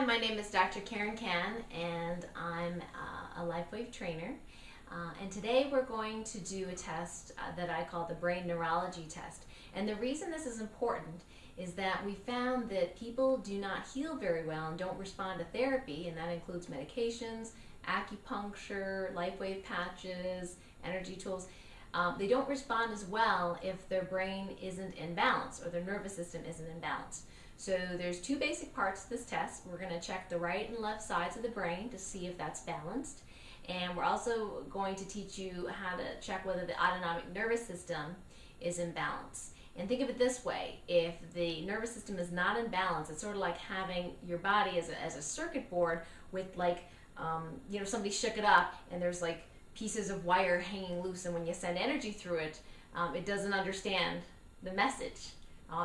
my name is Dr. Karen Can, and I'm a LifeWave trainer. And today we're going to do a test that I call the brain neurology test. And the reason this is important is that we found that people do not heal very well and don't respond to therapy, and that includes medications, acupuncture, LifeWave patches, energy tools. They don't respond as well if their brain isn't in balance or their nervous system isn't in balance. So there's two basic parts to this test. We're going to check the right and left sides of the brain to see if that's balanced. And we're also going to teach you how to check whether the autonomic nervous system is in balance. And think of it this way: if the nervous system is not in balance, it's sort of like having your body as a circuit board with, like, somebody shook it up and there's like pieces of wire hanging loose, and when you send energy through it, it doesn't understand the message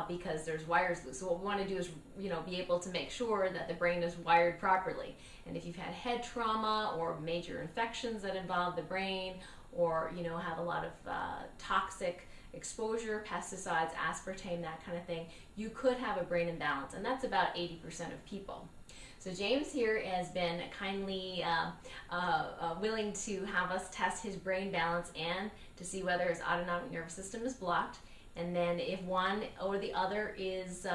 because there's wires loose. So what we want to do is, be able to make sure that the brain is wired properly. And if you've had head trauma or major infections that involve the brain, or have a lot of toxic exposure, pesticides, aspartame, that kind of thing, you could have a brain imbalance, and that's about 80% of people. So James here has been kindly willing to have us test his brain balance and to see whether his autonomic nervous system is blocked. And then if one or the other is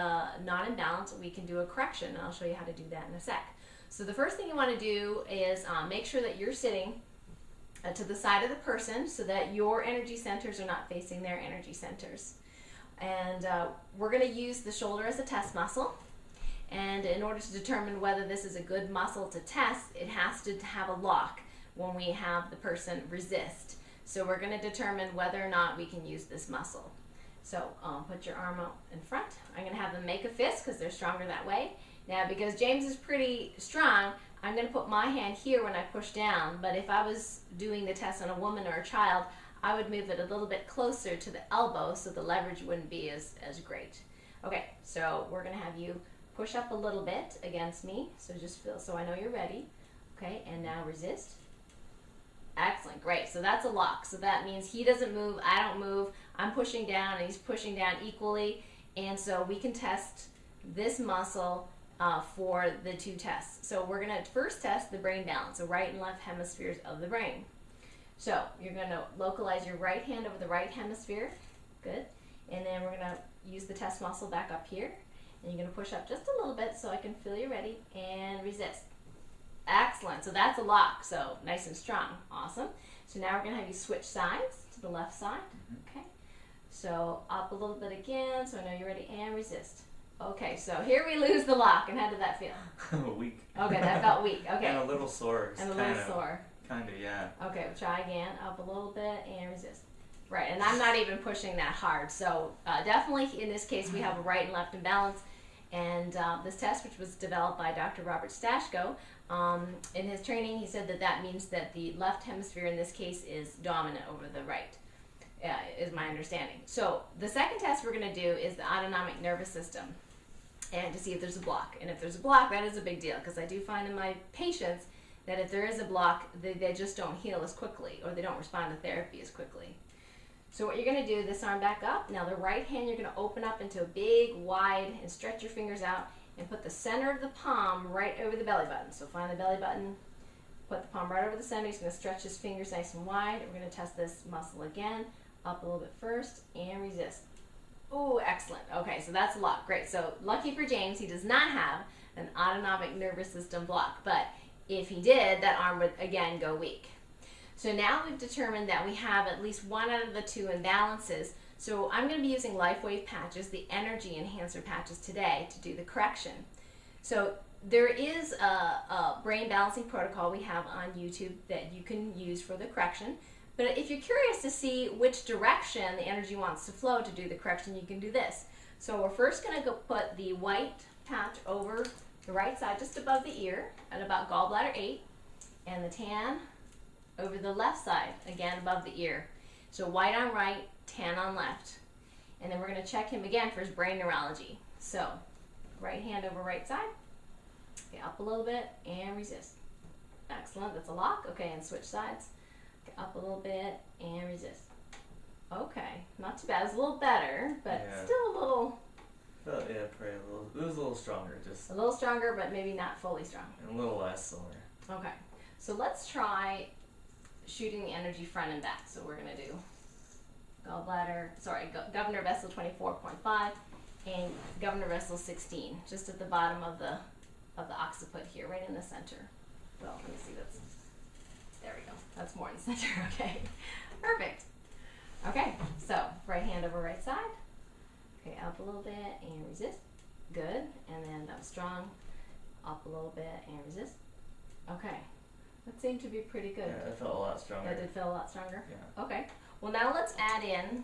not in balance, we can do a correction, and I'll show you how to do that in a sec. So the first thing you want to do is make sure that you're sitting to the side of the person so that your energy centers are not facing their energy centers. And we're going to use the shoulder as a test muscle. And in order to determine whether this is a good muscle to test, it has to have a lock when we have the person resist. So we're going to determine whether or not we can use this muscle. So put your arm out in front. I'm going to have them make a fist because they're stronger that way. Now, because James is pretty strong, I'm going to put my hand here when I push down. But if I was doing the test on a woman or a child, I would move it a little bit closer to the elbow so the leverage wouldn't be as great. Okay, so we're going to have you push up a little bit against me. So just feel, so I know you're ready. Okay, and now resist. Excellent, great. So that's a lock. So that means he doesn't move, I don't move. I'm pushing down and he's pushing down equally. And so we can test this muscle for the two tests. So we're going to first test the brain balance, the right and left hemispheres of the brain. So you're going to localize your right hand over the right hemisphere. Good. And then we're going to use the test muscle back up here. And you're going to push up just a little bit so I can feel you ready, and resist. Excellent. So that's a lock. So nice and strong. Awesome. So now we're going to have you switch sides to the left side. Okay. So up a little bit again so I know you're ready, and resist. Okay. So here we lose the lock. And how did that feel? Weak. Okay. That felt weak. Okay. And a little sore. And a little sore. Kind of, yeah. Okay. We'll try again. Up a little bit and resist. Right. And I'm not even pushing that hard. So definitely in this case we have a right and left imbalance. And this test, which was developed by Dr. Robert Stashko, in his training, he said that means that the left hemisphere in this case is dominant over the right, is my understanding. So the second test we're going to do is the autonomic nervous system, and to see if there's a block. And if there's a block, that is a big deal, because I do find in my patients that if there is a block, they just don't heal as quickly, or they don't respond to therapy as quickly. So what you're going to do, this arm back up. Now the right hand you're going to open up into a big, wide, and stretch your fingers out and put the center of the palm right over the belly button. So find the belly button, put the palm right over the center. He's going to stretch his fingers nice and wide. We're going to test this muscle again. Up a little bit first and resist. Oh, excellent. Okay, so that's a lock. Great. So lucky for James, he does not have an autonomic nervous system block. But if he did, that arm would again go weak. So now we've determined that we have at least one out of the two imbalances. So I'm going to be using LifeWave patches, the energy enhancer patches today, to do the correction. So there is a brain balancing protocol we have on YouTube that you can use for the correction. But if you're curious to see which direction the energy wants to flow to do the correction, you can do this. So we're first going to go put the white patch over the right side, just above the ear, at about gallbladder 8, and the tan over the left side, again above the ear. So white on right, tan on left. And then we're going to check him again for his brain neurology. So right hand over right side, okay, up a little bit and resist. Excellent, that's a lock. Okay, and switch sides. Okay, up a little bit and resist. Okay, not too bad. It's a little better, but yeah. still a little Felt, yeah, probably a little. It was a little stronger, just. A little stronger, but maybe not fully strong. And a little less sore. Okay, so let's try shooting the energy front and back. So we're gonna do governor vessel 24.5 and governor vessel 16, just at the bottom of the occiput here, right in the center. Well, let me see, there we go. That's more in the center. Okay, perfect. Okay, so right hand over right side. Okay, up a little bit and resist. Good, and then that was strong. Up a little bit and resist. Okay, that seemed to be pretty good. Yeah, it felt a lot stronger. That did feel a lot stronger? Yeah. Okay, well now let's add in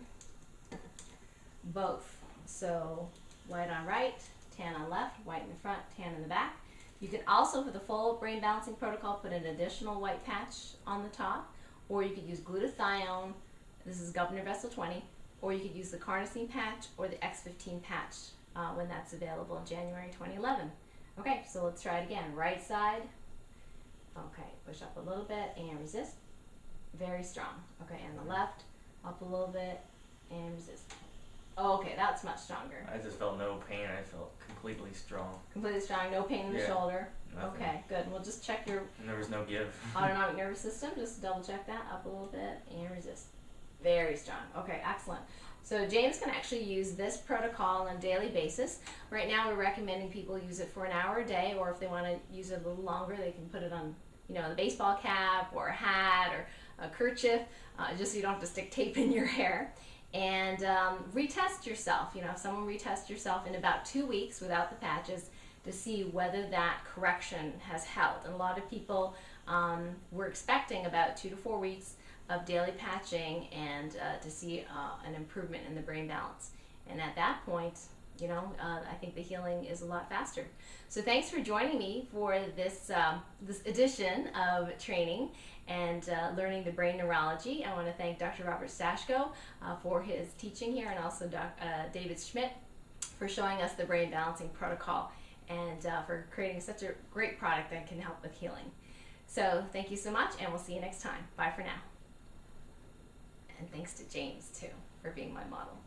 both. So white on right, tan on left, white in the front, tan in the back. You can also, for the full brain balancing protocol, put an additional white patch on the top, or you could use glutathione. This is governor vessel 20, or you could use the carnosine patch or the X15 patch when that's available in January 2011. Okay, so let's try it again. Right side. Okay, push up a little bit and resist. Very strong. Okay, and the left, up a little bit and resist. Okay, that's much stronger. I just felt no pain. I felt completely strong. Completely strong, no pain in the shoulder. Nothing. Okay, good. We'll just check your And there was no give. autonomic nervous system. Just double check that. Up a little bit and resist. Very strong. Okay, excellent. So James can actually use this protocol on a daily basis. Right now we're recommending people use it for an hour a day, or if they want to use it a little longer, they can put it on, the baseball cap or a hat or a kerchief, just so you don't have to stick tape in your hair. And retest yourself. If someone retests yourself in about 2 weeks without the patches to see whether that correction has held. And a lot of people were expecting about 2 to 4 weeks of daily patching and to see an improvement in the brain balance. And at that point, I think the healing is a lot faster. So thanks for joining me for this edition of training and learning the brain neurology. I want to thank Dr. Robert Stashko for his teaching here, and also David Schmidt for showing us the brain balancing protocol and for creating such a great product that can help with healing. So thank you so much, and we'll see you next time. Bye for now. And thanks to James, too, for being my model.